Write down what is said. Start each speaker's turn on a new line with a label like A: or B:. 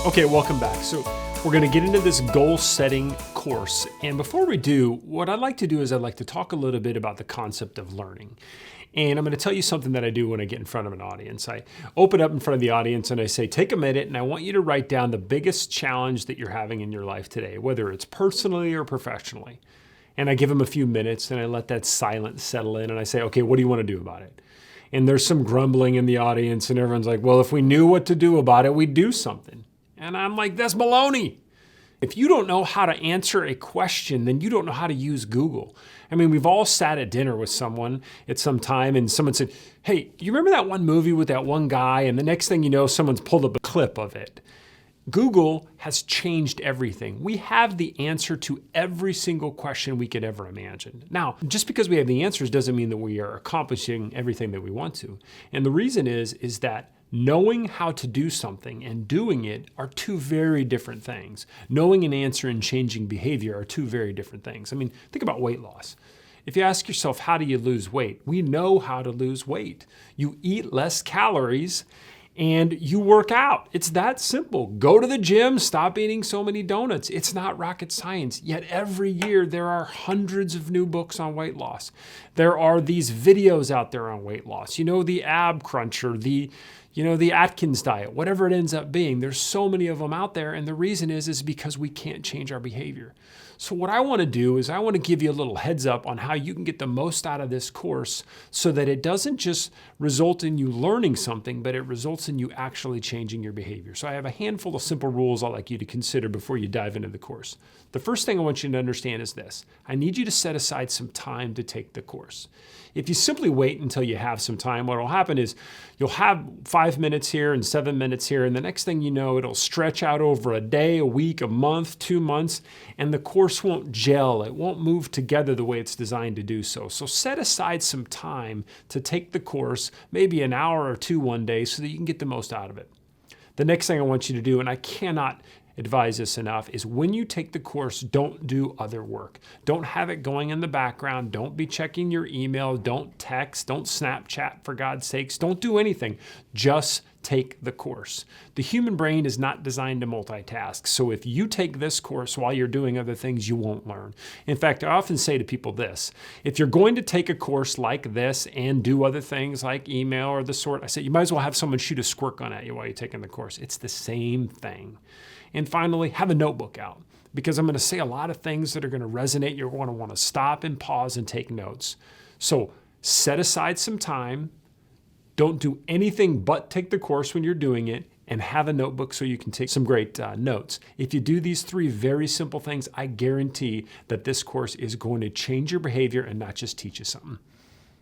A: Okay, welcome back. So we're going to get into this goal setting course. And before we do, what I'd like to do is I'd like to talk a little bit about the concept of learning. And I'm going to tell you something that I do when I get in front of an audience. I open up in front of the audience and I say, take a minute and I want you to write down the biggest challenge that you're having in your life today, whether it's personally or professionally. And I give them a few minutes and I let that silence settle in and I say, okay, what do you want to do about it? And there's some grumbling in the audience and everyone's like, well, if we knew what to do about it, we'd do something. And I'm like, that's baloney. If you don't know how to answer a question, then you don't know how to use Google. I mean, we've all sat at dinner with someone at some time and someone said, hey, you remember that one movie with that one guy? And the next thing you know, someone's pulled up a clip of it. Google has changed everything. We have the answer to every single question we could ever imagine. Now, just because we have the answers doesn't mean that we are accomplishing everything that we want to. And the reason is that knowing how to do something and doing it are two very different things. Knowing an answer and changing behavior are two very different things. I mean, think about weight loss. If you ask yourself, how do you lose weight? We know how to lose weight. You eat less calories and you work out. It's that simple. Go to the gym, stop eating so many donuts. It's not rocket science. Yet every year there are hundreds of new books on weight loss. There are these videos out there on weight loss. You know, the ab cruncher, the Atkins diet, whatever it ends up being. There's so many of them out there. And the reason is because we can't change our behavior. So what I want to do is I want to give you a little heads up on how you can get the most out of this course so that it doesn't just result in you learning something, but it results in you actually changing your behavior. So I have a handful of simple rules I'd like you to consider before you dive into the course. The first thing I want you to understand is this. I need you to set aside some time to take the course. If you simply wait until you have some time, what will happen is you'll have 5 minutes here and 7 minutes here, and the next thing you know, it'll stretch out over a day, a week, a month, 2 months, and the course won't gel. It won't move together the way it's designed to do so. So set aside some time to take the course, maybe an hour or two one day, so that you can get the most out of it. The next thing I want you to do, and I cannot advise this enough, is when you take the course, don't do other work. Don't have it going in the background. Don't be checking your email. Don't text. Don't Snapchat, for God's sakes. Don't do anything. Just take the course. The human brain is not designed to multitask. So if you take this course while you're doing other things, you won't learn. In fact, I often say to people this: if you're going to take a course like this and do other things like email or the sort, I say you might as well have someone shoot a squirt gun at you while you're taking the course. It's the same thing. And finally, have a notebook out, because I'm going to say a lot of things that are going to resonate. You're going to want to stop and pause and take notes. So set aside some time. Don't do anything but take the course when you're doing it, and have a notebook so you can take some great notes. If you do these 3 very simple things, I guarantee that this course is going to change your behavior and not just teach you something.